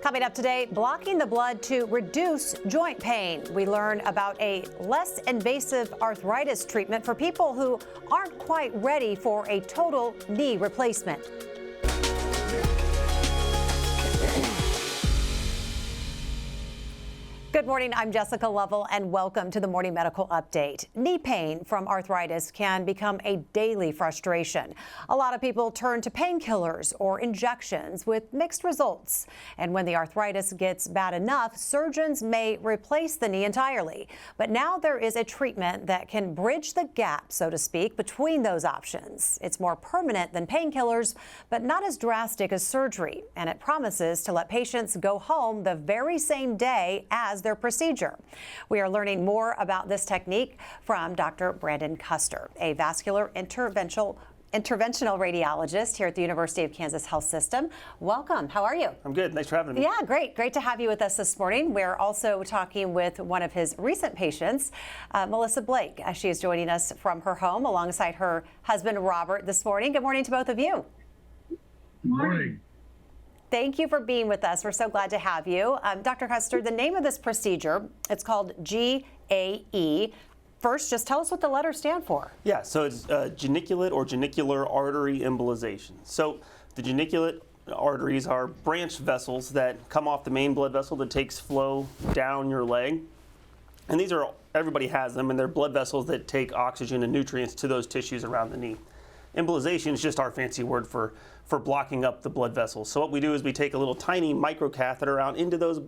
Coming up today, blocking the blood to reduce joint pain. We learn about a less invasive arthritis treatment for people who aren't quite ready for a total knee replacement. Good morning, I'm Jessica Lovell, and welcome to the Morning Medical Update. Knee pain from arthritis can become a daily frustration. A lot of people turn to painkillers or injections with mixed results. And when the arthritis gets bad enough, surgeons may replace the knee entirely. But now there is a treatment that can bridge the gap, so to speak, between those options. It's more permanent than painkillers, but not as drastic as surgery. And it promises to let patients go home the very same day as their procedure. We are learning more about this technique from Dr. Brandon Custer, a vascular interventional radiologist here at the University of Kansas Health System. Welcome. How are you? I'm good. Thanks for having me. Yeah, great. Great to have you with us this morning. We're also talking with one of his recent patients, Melissa Blake. She is joining us from her home alongside her husband, Robert, this morning. Good morning to both of you. Good morning. Thank you for being with us. We're so glad to have you. Dr. Custer, the name of this procedure, it's called GAE. First, just tell us what the letters stand for. Yeah, so it's geniculate or genicular artery embolization. So the geniculate arteries are branch vessels that come off the main blood vessel that takes flow down your leg. And these are, everybody has them, and they're blood vessels that take oxygen and nutrients to those tissues around the knee. Embolization is just our fancy word for blocking up the blood vessels. So what we do is we take a little tiny microcatheter out into those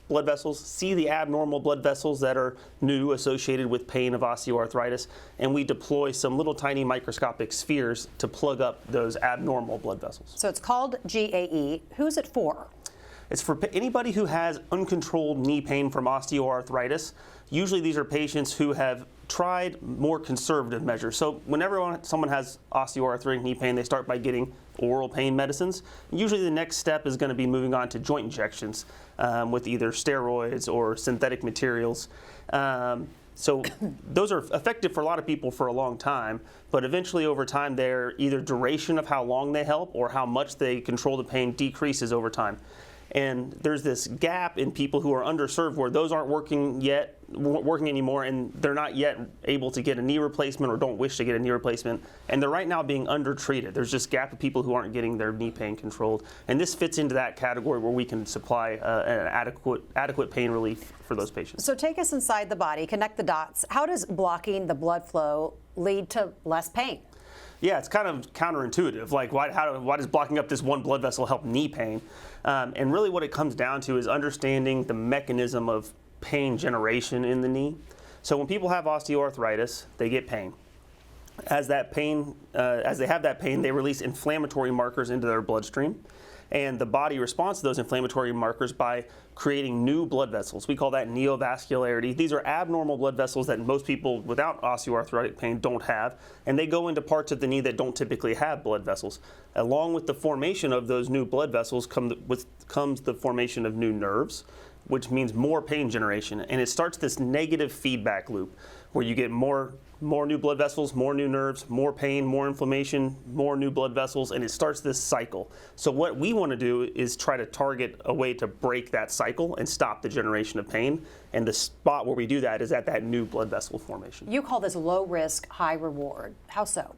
blood vessels, see the abnormal blood vessels that are new associated with pain of osteoarthritis, and we deploy some little tiny microscopic spheres to plug up those abnormal blood vessels. So it's called GAE. Who's it for? It's for anybody who has uncontrolled knee pain from osteoarthritis. Usually these are patients who have tried more conservative measures. So whenever someone has osteoarthritic knee pain, they start by getting oral pain medicines. Usually the next step is going to be moving on to joint injections with either steroids or synthetic materials. So those are effective for a lot of people for a long time, but eventually over time their either duration of how long they help or how much they control the pain decreases over time. And there's this gap in people who are underserved where those aren't working anymore, and they're not yet able to get a knee replacement or don't wish to get a knee replacement. And they're right now being undertreated. There's this gap of people who aren't getting their knee pain controlled. And this fits into that category where we can supply an adequate pain relief for those patients. So take us inside the body, connect the dots. How does blocking the blood flow lead to less pain? Yeah, it's kind of counterintuitive. Like, why does blocking up this one blood vessel help knee pain? And really what it comes down to is understanding the mechanism of pain generation in the knee. So when people have osteoarthritis, they get pain. As they have that pain, they release inflammatory markers into their bloodstream. And the body responds to those inflammatory markers by creating new blood vessels. We call that neovascularity. These are abnormal blood vessels that most people without osteoarthritic pain don't have, and they go into parts of the knee that don't typically have blood vessels. Along with the formation of those new blood vessels comes the formation of new nerves, which means more pain generation. And it starts this negative feedback loop where you get more new blood vessels, more new nerves, more pain, more inflammation, more new blood vessels, and it starts this cycle. So what we want to do is try to target a way to break that cycle and stop the generation of pain. And the spot where we do that is at that new blood vessel formation. You call this low risk, high reward. How so?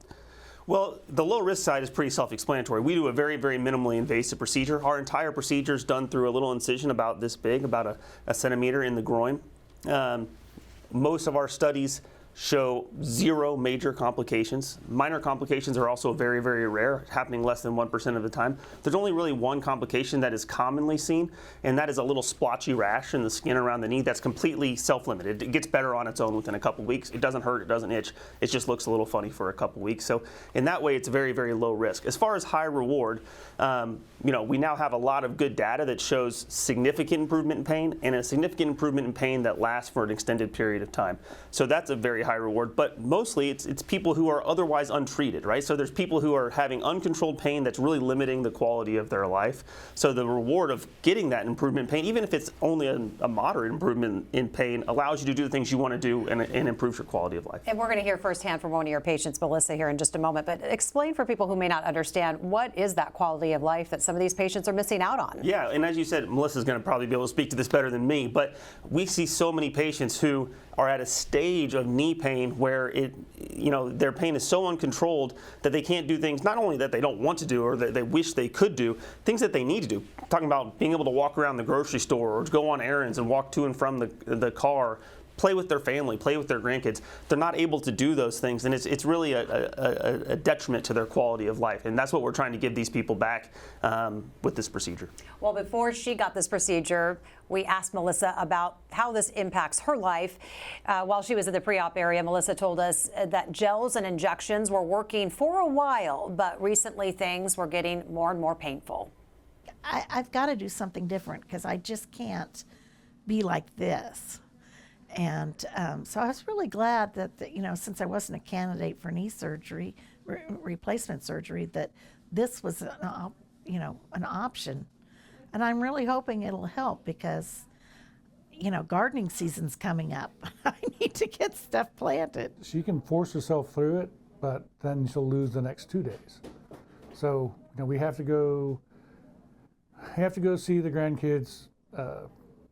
Well, the low risk side is pretty self-explanatory. We do a very, very minimally invasive procedure. Our entire procedure is done through a little incision about this big, about a centimeter in the groin. Most of our studies show 0 major complications. Minor complications are also very, very rare, happening less than 1% of the time. There's only really one complication that is commonly seen, and that is a little splotchy rash in the skin around the knee that's completely self-limited. It gets better on its own within a couple weeks. It doesn't hurt, it doesn't itch. It just looks a little funny for a couple weeks. So in that way, it's very, very low risk. As far as high reward, we now have a lot of good data that shows significant improvement in pain and a significant improvement in pain that lasts for an extended period of time. So that's a very high reward, but mostly it's people who are otherwise untreated, right? So there's people who are having uncontrolled pain that's really limiting the quality of their life. So the reward of getting that improvement in pain, even if it's only a moderate improvement in pain, allows you to do the things you want to do and improves your quality of life. And we're going to hear firsthand from one of your patients, Melissa, here in just a moment. But explain for people who may not understand, what is that quality of life that some of these patients are missing out on? Yeah, and as you said, Melissa's going to probably be able to speak to this better than me, but we see so many patients who are at a stage of knee pain where their pain is so uncontrolled that they can't do things not only that they don't want to do or that they wish they could do, things that they need to do. I'm talking about being able to walk around the grocery store or go on errands and walk to and from the car, play with their family, play with their grandkids. They're not able to do those things, and it's really a detriment to their quality of life. And that's what we're trying to give these people back with this procedure. Well, before she got this procedure, we asked Melissa about how this impacts her life. While she was in the pre-op area, Melissa told us that gels and injections were working for a while, but recently things were getting more and more painful. I've got to do something different because I just can't be like this. And so I was really glad that, since I wasn't a candidate for knee surgery, replacement surgery, that this was an option. And I'm really hoping it'll help because, gardening season's coming up. I need to get stuff planted. She can force herself through it, but then she'll lose the next 2 days. So, we have to go see the grandkids.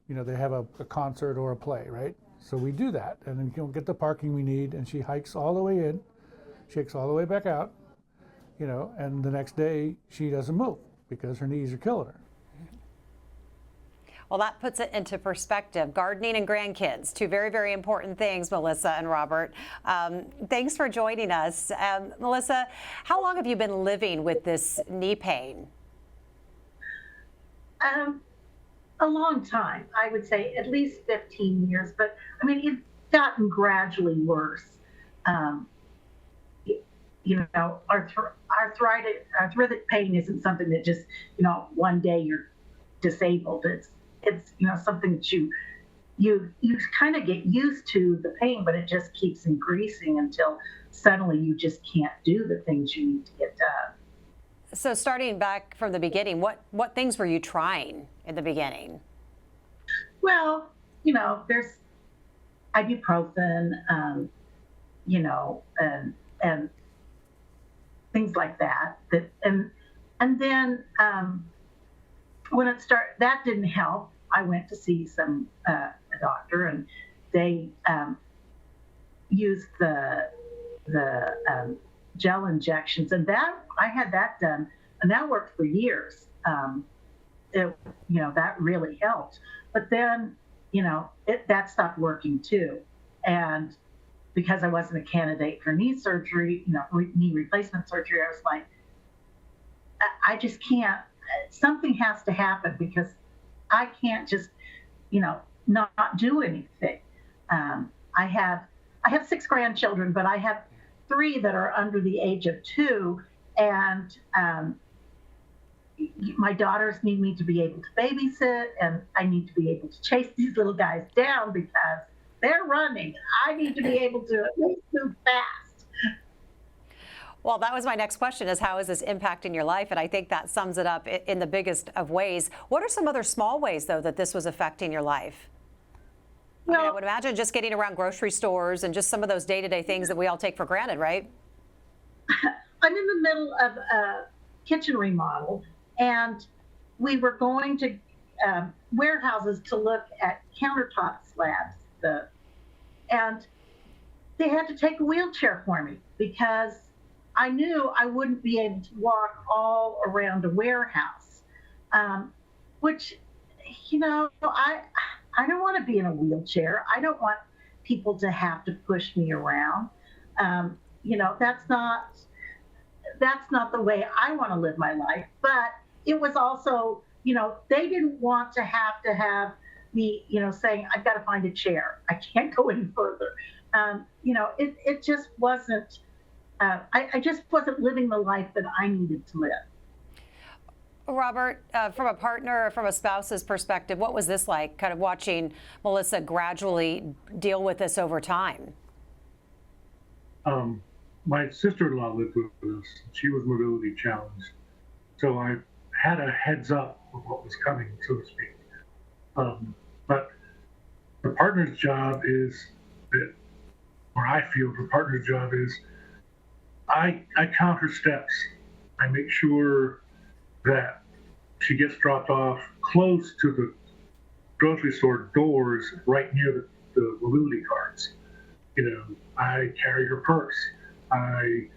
They have a concert or a play, right? So we do that, and then get the parking we need, and she hikes all the way in, she hikes all the way back out, and the next day she doesn't move because her knees are killing her. Well, that puts it into perspective. Gardening and grandkids, two very, very important things, Melissa and Robert. Thanks for joining us. Melissa, how long have you been living with this knee pain? A long time. I would say at least 15 years, but it's gotten gradually worse. Arthritic pain isn't something that just, one day you're disabled. It's something that you kind of get used to the pain, but it just keeps increasing until suddenly you just can't do the things you need to get done. So starting back from the beginning, what things were you trying in the beginning? Well, there's ibuprofen, and things like that. And then when it started, that didn't help. I went to see a doctor, and they used the gel injections, and that I had that done, and that worked for years. That really helped. But then, that stopped working too. And because I wasn't a candidate for knee surgery, knee replacement surgery, I was like, I just can't. Something has to happen because I can't just, not do anything. I have 6 grandchildren, but I have 3 that are under the age of 2, and my daughters need me to be able to babysit, and I need to be able to chase these little guys down because they're running. I need to be able to at least move fast. Well, that was my next question, is how is this impacting your life? And I think that sums it up in the biggest of ways. What are some other small ways, though, that this was affecting your life? Well, I would imagine just getting around grocery stores and just some of those day-to-day things that we all take for granted, right? I'm in the middle of a kitchen remodel, and we were going to warehouses to look at countertop slabs. And they had to take a wheelchair for me because I knew I wouldn't be able to walk all around a warehouse, which, I don't want to be in a wheelchair. I don't want people to have to push me around. That's not the way I want to live my life. But it was also, they didn't want to have me, saying, I've got to find a chair. I can't go any further. It just wasn't, I just wasn't living the life that I needed to live. Robert, from a partner, from a spouse's perspective, what was this like, kind of watching Melissa gradually deal with this over time? My sister-in-law lived with us. She was mobility challenged, so I had a heads up of what was coming, so to speak. But the partner's job is that, or I feel the partner's job is, I count her steps. I make sure that she gets dropped off close to the grocery store doors, right near the mobility carts. I carry her purse. I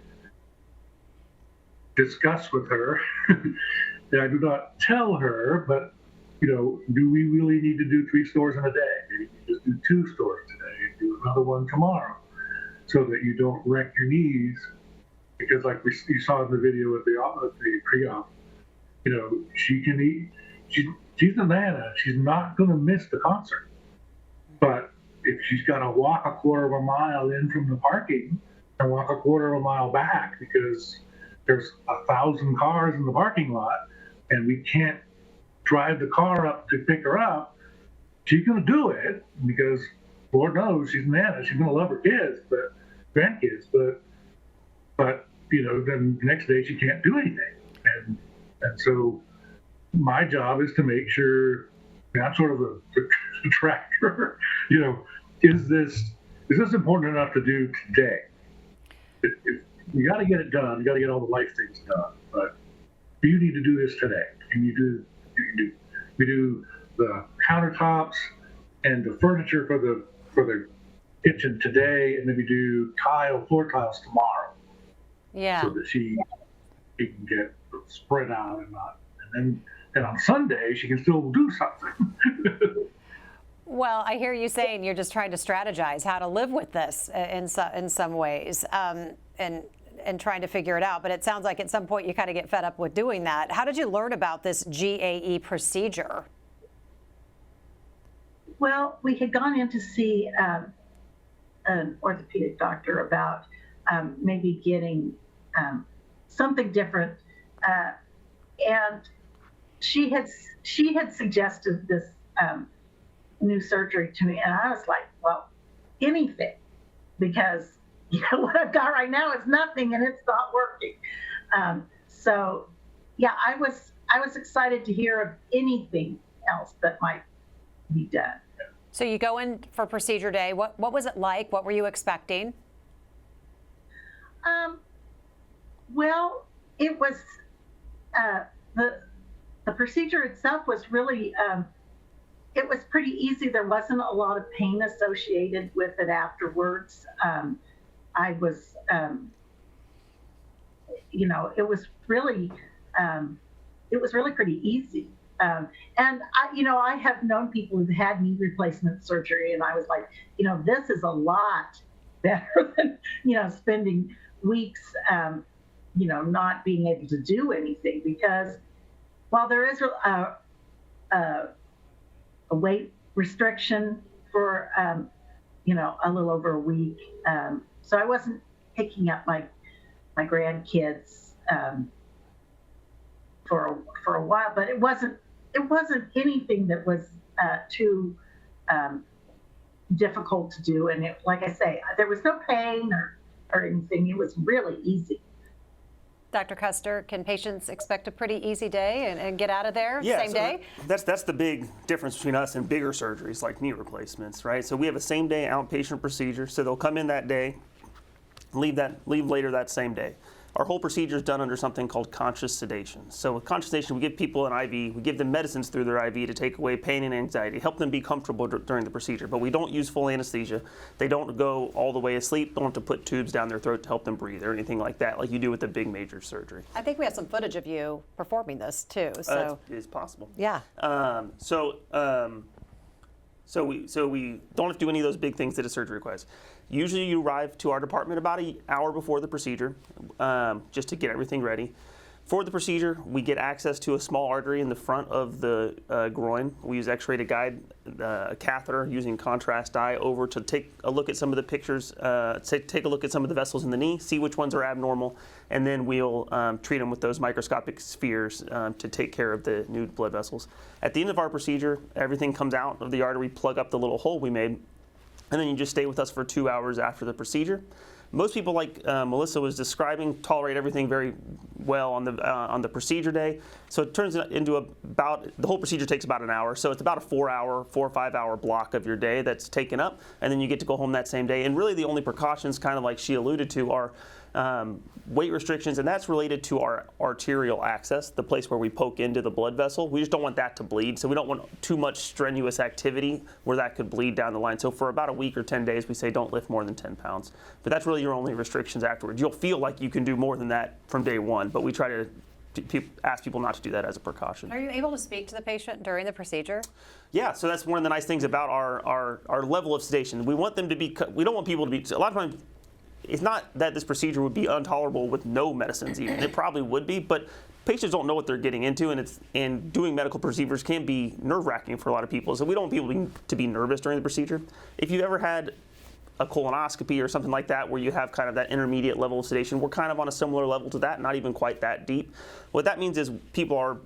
discuss with her. And I do not tell her, but do we really need to do 3 stores in a day? Maybe you just do 2 stores today and do another one tomorrow, so that you don't wreck your knees. Because like you saw in the video at the pre-op, she can eat. She's a nana. She's not going to miss the concert. But if she's got to walk a quarter of a mile in from the parking and walk a quarter of a mile back because there's 1,000 cars in the parking lot and we can't drive the car up to pick her up, she's going to do it because Lord knows she's a nana. She's going to love her kids, but grandkids, but then the next day she can't do anything. And so my job is to make sure I'm sort of the tractor. Is this important enough to do today? You got to get it done. You got to get all the life things done. But do you need to do this today? We do the countertops and the furniture for the kitchen today, and then we do floor tiles tomorrow. Yeah. So that she can get spread out and on Sunday she can still do something. Well, I hear you saying you're just trying to strategize how to live with this in some ways, and trying to figure it out. But it sounds like at some point you kind of get fed up with doing that. How did you learn about this GAE procedure? Well, we had gone in to see an orthopedic doctor about maybe getting something different, and she had suggested this new surgery to me, and I was like, well, anything, because what I've got right now is nothing, and it's not working. So yeah, I was excited to hear of anything else that might be done. So you go in for procedure day. What was it like? What were you expecting? Well, it was the procedure itself was really it was pretty easy. There wasn't a lot of pain associated with it afterwards. I was, it was really pretty easy. And I have known people who've had knee replacement surgery, and I was like, this is a lot better than, spending weeks, not being able to do anything, because while there is a weight restriction for, a little over a week. So I wasn't picking up my grandkids for a while, but it wasn't anything that was too difficult to do. And like I say, there was no pain or anything. It was really easy. Dr. Custer, can patients expect a pretty easy day and get out of there same day? That's the big difference between us and bigger surgeries like knee replacements, right? So we have a same-day outpatient procedure. So they'll come in that day, leave later that same day. Our whole procedure is done under something called conscious sedation. So with conscious sedation, we give people an IV, we give them medicines through their IV to take away pain and anxiety, help them be comfortable during the procedure, but we don't use full anesthesia. They don't go all the way asleep, don't have to put tubes down their throat to help them breathe or anything like that, like you do with a big major surgery. I think we have some footage of you performing this too. So It's possible. Yeah. So we don't have to do any of those big things that a surgery requires. Usually you arrive to our department about an hour before the procedure, just to get everything ready. For the procedure, we get access to a small artery in the front of the groin. We use X-ray to guide a catheter using contrast dye over to take a look at some of the pictures, take a look at some of the vessels in the knee, see which ones are abnormal, and then we'll treat them with those microscopic spheres to take care of the new blood vessels. At the end of our procedure, everything comes out of the artery, plug up the little hole we made, and then you just stay with us for 2 hours after the procedure. Most people, like Melissa was describing, tolerate everything very well on the procedure day. So it turns into about, the whole procedure takes about an hour. So it's about a 4 or 5 hour block of your day that's taken up, and then you get to go home that same day. And really the only precautions, kind of like she alluded to, are weight restrictions, and that's related to our arterial access, the place where we poke into the blood vessel. We just don't want that to bleed, so we don't want too much strenuous activity where that could bleed down the line. So for about a week or 10 days, we say don't lift more than 10 pounds. But that's really your only restrictions afterwards. You'll feel like you can do more than that from day one, but we try to ask people not to do that as a precaution. Are you able to speak to the patient during the procedure? Yeah, so that's one of the nice things about our level of sedation. We want them to be, we don't want people to be, a lot of times, it's not that this procedure would be intolerable with no medicines even. It probably would be, but patients don't know what they're getting into, and doing medical procedures can be nerve-wracking for a lot of people. So we don't want people to be nervous during the procedure. If you've ever had a colonoscopy or something like that where you have kind of that intermediate level of sedation, we're kind of on a similar level to that, not even quite that deep. What that means is people are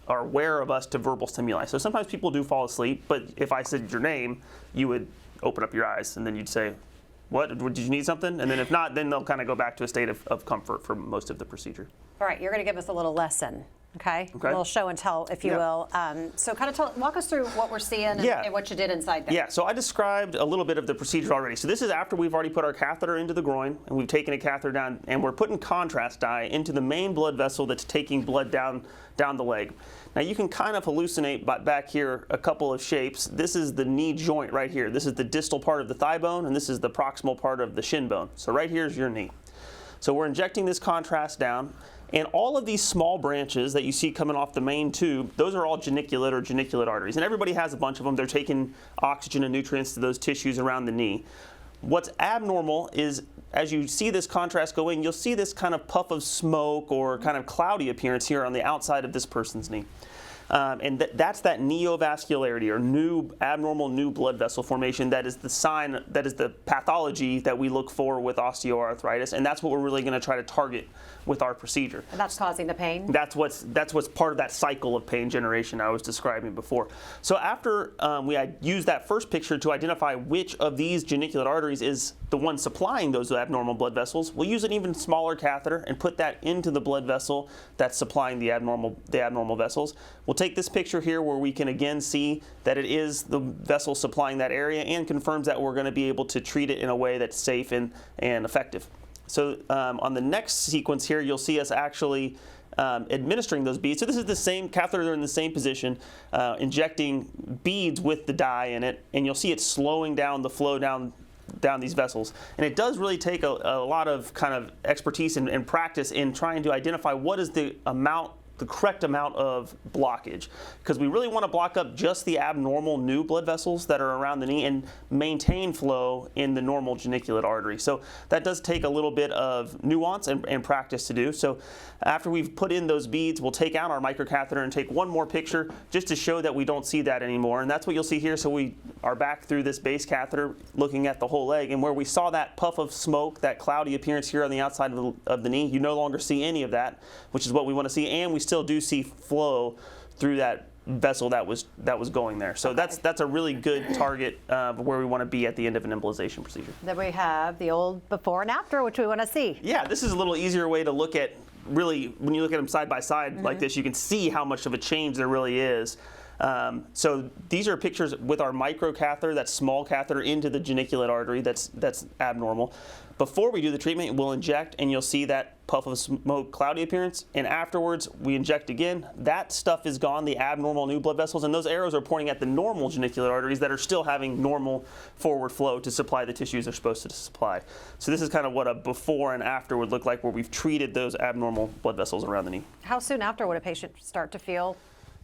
aware of us to verbal stimuli. So sometimes people do fall asleep, but if I said your name, you would open up your eyes and then you'd say, what, did you need something? And then if not, then they'll kind of go back to a state of comfort for most of the procedure. All right, you're going to give us a little lesson, okay? Okay. A little show and tell, if you will. So kind of walk us through what we're seeing and what you did inside there. Yeah, so I described a little bit of the procedure already. So this is after we've already put our catheter into the groin, and we've taken a catheter down, and we're putting contrast dye into the main blood vessel that's taking blood down the leg. Now you can kind of hallucinate back here a couple of shapes. This is the knee joint right here. This is the distal part of the thigh bone, and this is the proximal part of the shin bone. So right here is your knee. So we're injecting this contrast down, and all of these small branches that you see coming off the main tube, those are all geniculate or geniculate arteries. And everybody has a bunch of them. They're taking oxygen and nutrients to those tissues around the knee. What's abnormal is, as you see this contrast go in, you'll see this kind of puff of smoke or kind of cloudy appearance here on the outside of this person's knee. And that's that neovascularity, or abnormal new blood vessel formation. That is the sign, that is the pathology that we look for with osteoarthritis, and that's what we're really going to try to target with our procedure. And that's causing the pain? That's what's part of that cycle of pain generation I was describing before. So after we used that first picture to identify which of these geniculate arteries is the one supplying those abnormal blood vessels, we'll use an even smaller catheter and put that into the blood vessel that's supplying the abnormal vessels. We'll take this picture here where we can again see that it is the vessel supplying that area, and confirms that we're going to be able to treat it in a way that's safe and effective. So on the next sequence here, you'll see us actually administering those beads. So this is the same catheter, they're in the same position, injecting beads with the dye in it, and you'll see it slowing down the flow down these vessels. And it does really take a lot of kind of expertise and practice in trying to identify what is the correct amount of blockage, because we really want to block up just the abnormal new blood vessels that are around the knee and maintain flow in the normal geniculate artery. So that does take a little bit of nuance and practice to do. So after we've put in those beads, we'll take out our microcatheter and take one more picture just to show that we don't see that anymore. And that's what you'll see here. So we are back through this base catheter looking at the whole leg, and where we saw that puff of smoke, that cloudy appearance here on the outside of the knee, you no longer see any of that, which is what we want to see, and we still do see flow through that vessel that was going there. So that's a really good target of where we want to be at the end of an embolization procedure. Then we have the old before and after, which we want to see. Yeah, this is a little easier way to look at, really, when you look at them side by side like this, you can see how much of a change there really is. So these are pictures with our microcatheter, that small catheter into the geniculate artery that's abnormal. Before we do the treatment, we'll inject, and you'll see that puff of smoke, cloudy appearance, and afterwards we inject again. That stuff is gone, the abnormal new blood vessels, and those arrows are pointing at the normal geniculate arteries that are still having normal forward flow to supply the tissues they're supposed to supply. So this is kind of what a before and after would look like, where we've treated those abnormal blood vessels around the knee. How soon after would a patient start to feel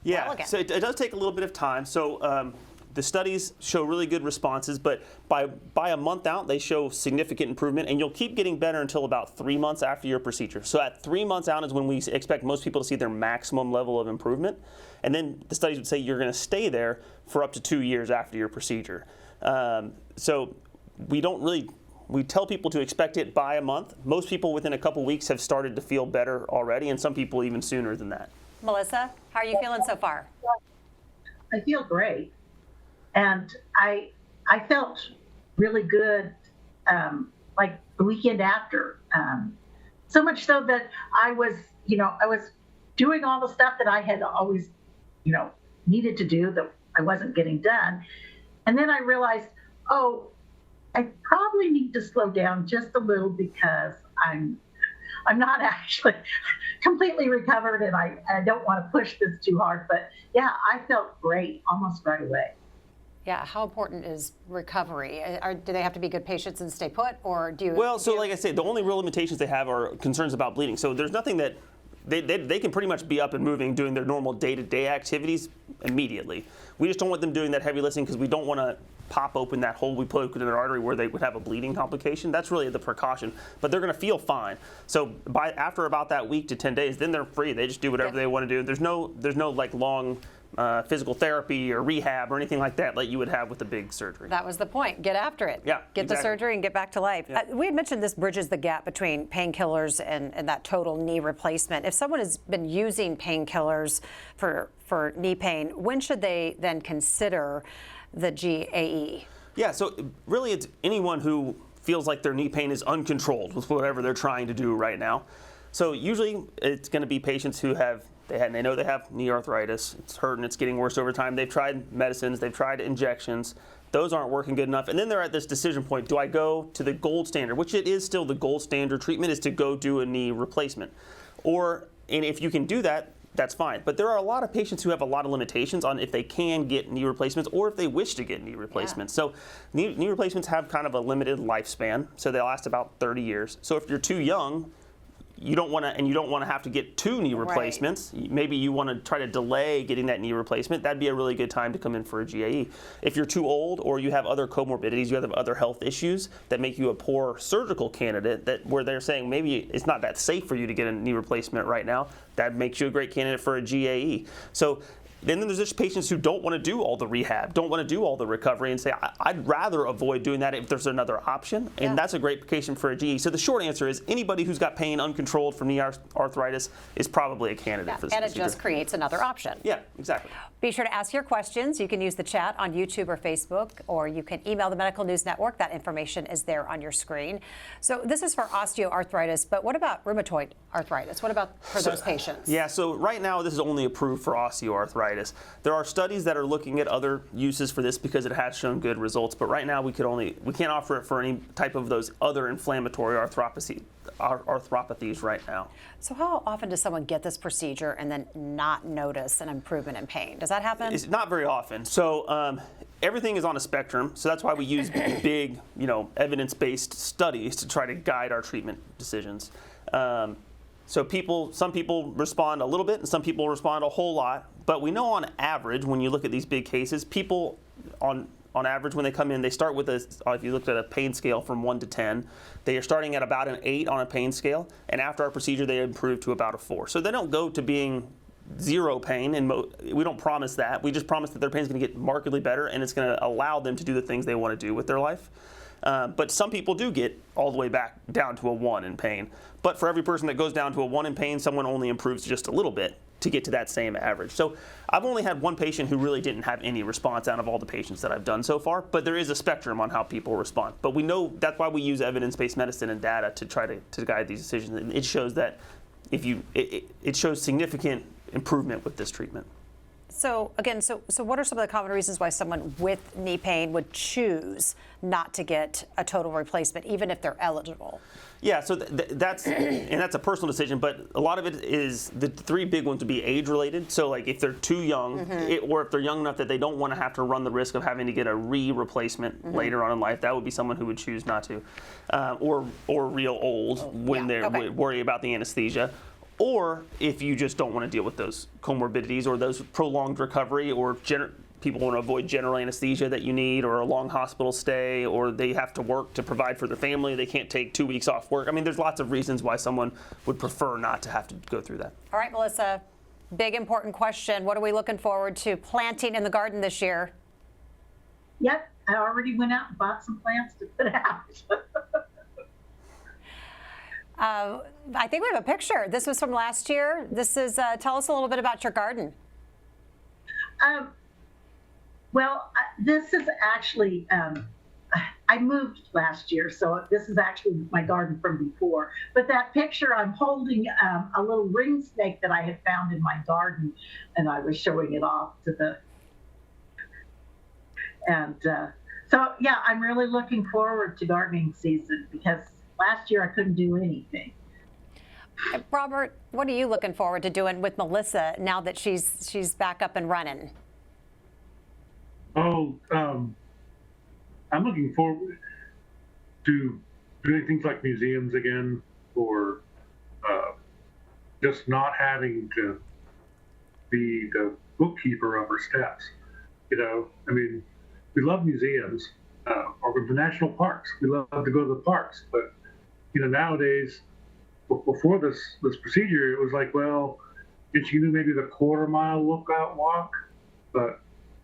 well again? So it does take a little bit of time. So the studies show really good responses, but by a month out, they show significant improvement, and you'll keep getting better until about 3 months after your procedure. So at 3 months out is when we expect most people to see their maximum level of improvement, and then the studies would say you're going to stay there for up to 2 years after your procedure. So we tell people to expect it by a month. Most people within a couple weeks have started to feel better already, and some people even sooner than that. Melissa, how are you feeling so far? I feel great. And I felt really good like the weekend after. So much so that I was doing all the stuff that I had always, needed to do that I wasn't getting done. And then I realized, oh, I probably need to slow down just a little because I'm not actually completely recovered, and I don't want to push this too hard. But yeah, I felt great almost right away. Yeah, how important is recovery? Do they have to be good patients and stay put, or do you? Well, so like I say, the only real limitations they have are concerns about bleeding. So there's nothing that they can pretty much be up and moving, doing their normal day-to-day activities immediately. We just don't want them doing that heavy lifting because we don't want to pop open that hole we put in their artery where they would have a bleeding complication. That's really the precaution. But they're going to feel fine. So after about that week to 10 days, then they're free. They just do whatever they want to do. There's no like long physical therapy or rehab or anything like that you would have with a big surgery. That was the point. Get after it. Yeah, Get the surgery and get back to life. Yeah. We had mentioned this bridges the gap between painkillers and that total knee replacement. If someone has been using painkillers for knee pain, when should they then consider the GAE? Yeah, so really it's anyone who feels like their knee pain is uncontrolled with whatever they're trying to do right now. So usually it's going to be patients who they know they have knee arthritis. It's hurting, it's getting worse over time. They've tried medicines, they've tried injections. Those aren't working good enough. And then they're at this decision point. Do I go to the gold standard, which it is still the gold standard treatment, is to go do a knee replacement. And if you can do that, that's fine. But there are a lot of patients who have a lot of limitations on if they can get knee replacements or if they wish to get knee replacements. Yeah. So knee replacements have kind of a limited lifespan. So they last about 30 years. So if you're too young, you don't want to have to get 2 knee replacements. Right. Maybe you want to try to delay getting that knee replacement. That'd be a really good time to come in for a GAE. If you're too old or you have other comorbidities, you have other health issues that make you a poor surgical candidate, where they're saying maybe it's not that safe for you to get a knee replacement right now, that makes you a great candidate for a GAE. So then there's just patients who don't want to do all the rehab, don't want to do all the recovery, and say, I'd rather avoid doing that if there's another option. And that's a great patient for a GAE. So the short answer is anybody who's got pain uncontrolled from knee arthritis is probably a candidate for this procedure. And it just creates another option. Yeah, exactly. Be sure to ask your questions. You can use the chat on YouTube or Facebook, or you can email the Medical News Network. That information is there on your screen. So this is for osteoarthritis, but what about rheumatoid arthritis? What about for those patients? Yeah, so right now this is only approved for osteoarthritis. There are studies that are looking at other uses for this because it has shown good results, but right now we can't offer it for any type of those other inflammatory arthropathies right now. So how often does someone get this procedure and then not notice an improvement in pain? Does that happen? It's not very often. So everything is on a spectrum, so that's why we use big, evidence-based studies to try to guide our treatment decisions. So some people respond a little bit and some people respond a whole lot, but we know on average, when you look at these big cases, people on average when they come in, they start with if you looked at a pain scale from 1 to 10, they are starting at about an 8 on a pain scale, and after our procedure they improve to about a 4. So they don't go to being 0 pain, and we don't promise that. We just promise that their pain is going to get markedly better and it's going to allow them to do the things they want to do with their life. But some people do get all the way back down to a 1 in pain. But for every person that goes down to a 1 in pain, someone only improves just a little bit to get to that same average. So I've only had one patient who really didn't have any response out of all the patients that I've done so far, but there is a spectrum on how people respond. But we know that's why we use evidence-based medicine and data to try to guide these decisions. And it shows that it shows significant improvement with this treatment. So again, so what are some of the common reasons why someone with knee pain would choose not to get a total replacement, even if they're eligible? Yeah, so that's a personal decision, but a lot of it is the 3 big ones would be age-related. So like if they're too young, or if they're young enough that they don't want to have to run the risk of having to get a replacement later on in life, that would be someone who would choose not to, or real old when they worry about the anesthesia. Or if you just don't want to deal with those comorbidities or those prolonged recovery, or people want to avoid general anesthesia that you need, or a long hospital stay, or they have to work to provide for their family, they can't take 2 weeks off work. I mean, there's lots of reasons why someone would prefer not to have to go through that. All right, Melissa, big important question. What are we looking forward to planting in the garden this year? Yep, I already went out and bought some plants to put out. I think we have a picture. This was from last year. This is, tell us a little bit about your garden. Well, this is actually, I I moved last year, so this is actually my garden from before. But that picture, I'm holding a little ring snake that I had found in my garden, and I was showing it off to the. And so, yeah, I'm really looking forward to gardening season because last year I couldn't do anything. Robert, what are you looking forward to doing with Melissa now that she's back up and running? Oh, I'm looking forward to doing things like museums again, or just not having to be the bookkeeper of her steps. You know, I mean, we love museums, or the national parks. We love to go to the parks, but you know, nowadays, before this procedure, it was like, well, if you do maybe the quarter-mile lookout walk, but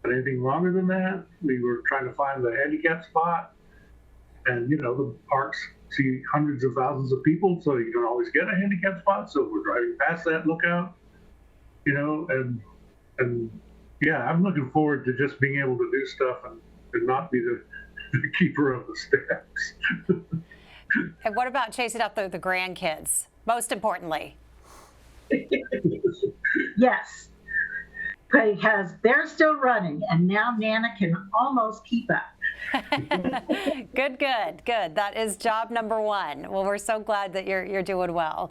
anything longer than that, we were trying to find the handicap spot. And, you know, the parks see hundreds of thousands of people, so you don't always get a handicap spot. So we're driving past that lookout, you know, and yeah, I'm looking forward to just being able to do stuff and not be the keeper of the steps. And what about chasing out the grandkids, most importantly? Yes, because they're still running, and now Nana can almost keep up. Good. That is job number one. Well, we're so glad that you're doing well.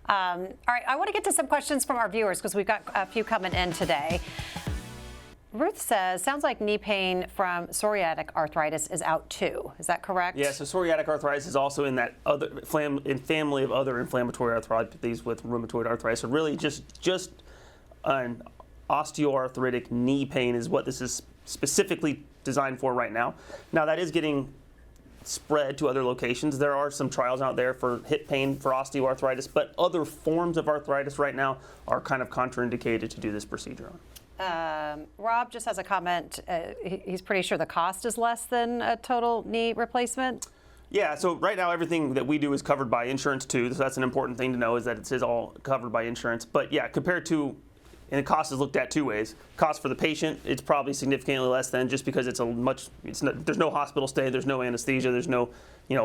All right, I want to get to some questions from our viewers because we've got a few coming in today. Ruth says, sounds like knee pain from psoriatic arthritis is out too. Is that correct? Yeah, so psoriatic arthritis is also in that other family of other inflammatory arthropathies with rheumatoid arthritis. So really just an osteoarthritic knee pain is what this is specifically designed for right now. Now that is getting spread to other locations. There are some trials out there for hip pain for osteoarthritis, but other forms of arthritis right now are kind of contraindicated to do this procedure on. Rob just has a comment. He's pretty sure the cost is less than a total knee replacement. Yeah, so right now everything that we do is covered by insurance too. So that's an important thing to know, is that it is all covered by insurance. But yeah, compared to, and the cost is looked at two ways. Cost for the patient, it's probably significantly less than, just because there's no hospital stay, there's no anesthesia, there's no,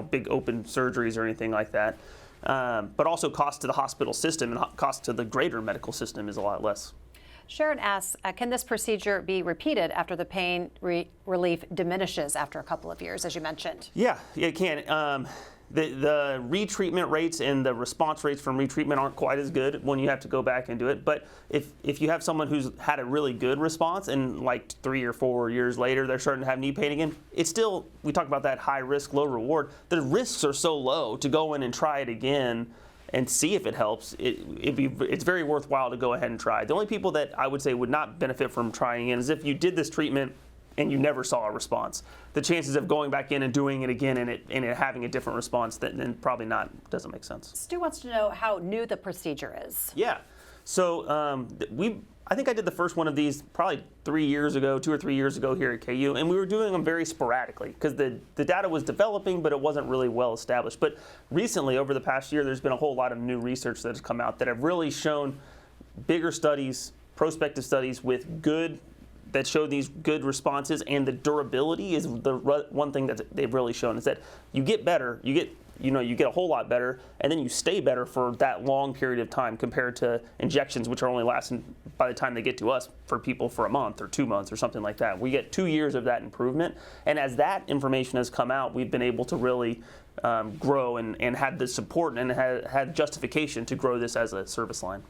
big open surgeries or anything like that. But also cost to the hospital system and cost to the greater medical system is a lot less. Sharon asks, can this procedure be repeated after the pain relief diminishes after a couple of years, as you mentioned? Yeah, it can. The retreatment rates and the response rates from retreatment aren't quite as good when you have to go back and do it. But if you have someone who's had a really good response and like 3 or 4 years later they're starting to have knee pain again, it's still, we talk about that high risk, low reward. The risks are so low to go in and try it again and see if it helps. It's very worthwhile to go ahead and try. The only people that I would say would not benefit from trying it is if you did this treatment and you never saw a response. The chances of going back in and doing it again and it having a different response, then probably doesn't make sense. Stu wants to know how new the procedure is. Yeah, so I think I did the first one of these probably 3 years ago, 2 or 3 years ago here at KU, and we were doing them very sporadically because the data was developing, but it wasn't really well established. But recently, over the past year, there's been a whole lot of new research that has come out that have really shown bigger studies, prospective studies that show these good responses, and the durability is the one thing that they've really shown is that you get better, you get a whole lot better, and then you stay better for that long period of time compared to injections, which are only lasting by the time they get to us for people for a month or 2 months or something like that. We get 2 years of that improvement, and as that information has come out, we've been able to really grow and had the support and had justification to grow this as a service line.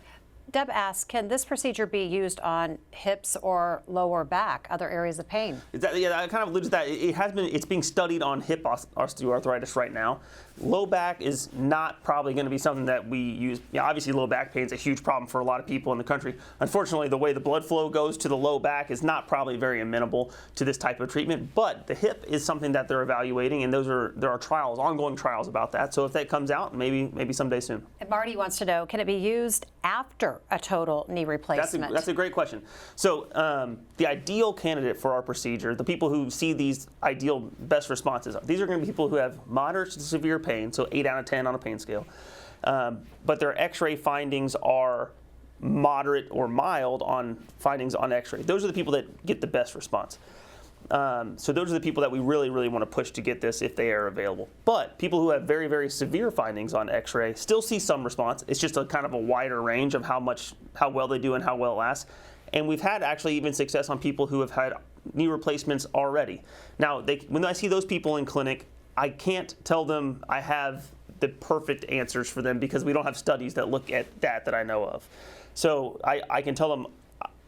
Deb asks, can this procedure be used on hips or lower back, other areas of pain? I kind of alluded to that. It's being studied on hip osteoarthritis right now. Low back is not probably going to be something that we use. Obviously, low back pain is a huge problem for a lot of people in the country. Unfortunately, the way the blood flow goes to the low back is not probably very amenable to this type of treatment. But the hip is something that they're evaluating, and there are trials, ongoing trials about that. So if that comes out, maybe someday soon. And Marty wants to know, can it be used after a total knee replacement? That's a great question. So the ideal candidate for our procedure, the people who see these ideal best responses, these are going to be people who have moderate to severe pain, so 8 out of 10 on a pain scale. But their x-ray findings are moderate or mild on findings on x-ray. Those are the people that get the best response. So those are the people that we really, really want to push to get this if they are available. But people who have very, very severe findings on X-ray still see some response. It's just a kind of a wider range of how well they do and how well it lasts. And we've had actually even success on people who have had knee replacements already. Now, when I see those people in clinic, I can't tell them I have the perfect answers for them because we don't have studies that look at that I know of. So I can tell them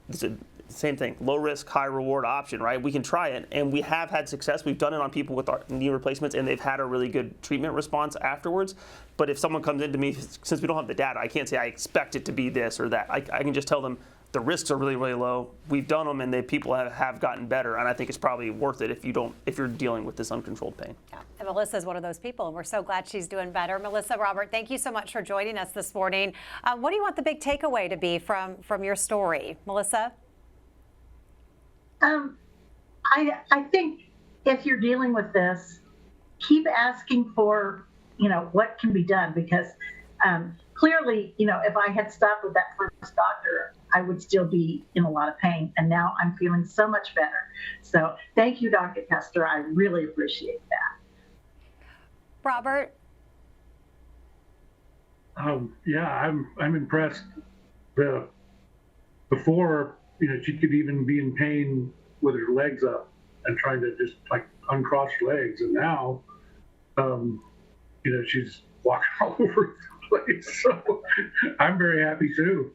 it's the same thing, low risk, high reward option, right? We can try it, and we have had success. We've done it on people with knee replacements, and they've had a really good treatment response afterwards. But if someone comes into me, since we don't have the data, I can't say I expect it to be this or that. I can just tell them the risks are really, really low. We've done them, and people have gotten better, and I think it's probably worth it if you're dealing with this uncontrolled pain. Yeah. And Melissa is one of those people, and we're so glad she's doing better. Melissa, Robert, thank you so much for joining us this morning. What do you want the big takeaway to be from your story, Melissa? I think if you're dealing with this, keep asking for, what can be done, because clearly, if I had stopped with that first doctor, I would still be in a lot of pain. And now I'm feeling so much better. So thank you, Dr. Custer. I really appreciate that. Robert? Yeah, I'm impressed. Before, she could even be in pain with her legs up and trying to just like uncross her legs. And now, she's walking all over the place. So I'm very happy too.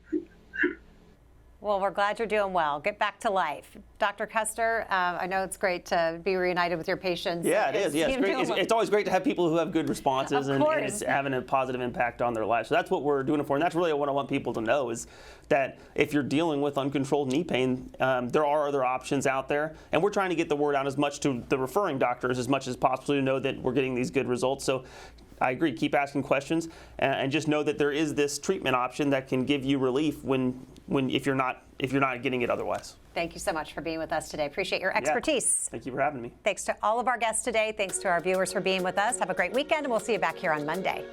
Well, we're glad you're doing well. Get back to life. Dr. Custer, I know it's great to be reunited with your patients. Yeah, it is. Yeah, it's great. It's always great to have people who have good responses and it's having a positive impact on their lives. So that's what we're doing it for. And that's really what I want people to know is that if you're dealing with uncontrolled knee pain, there are other options out there. And we're trying to get the word out as much to the referring doctors as much as possible to know that we're getting these good results. So I agree. Keep asking questions and just know that there is this treatment option that can give you relief if you're not getting it otherwise. Thank you so much for being with us today. Appreciate your expertise. Yeah. Thank you for having me. Thanks to all of our guests today. Thanks to our viewers for being with us. Have a great weekend, and we'll see you back here on Monday.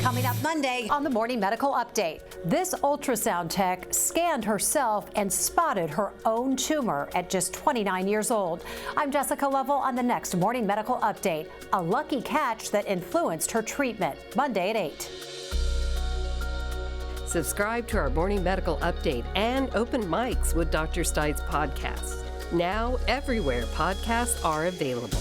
Coming up Monday on the Morning Medical Update, this ultrasound tech scanned herself and spotted her own tumor at just 29 years old. I'm Jessica Lovell on the next Morning Medical Update. A lucky catch that influenced her treatment. Monday at 8. Subscribe to our Morning Medical Update and Open Mics with Dr. Stites podcast. Now everywhere podcasts are available.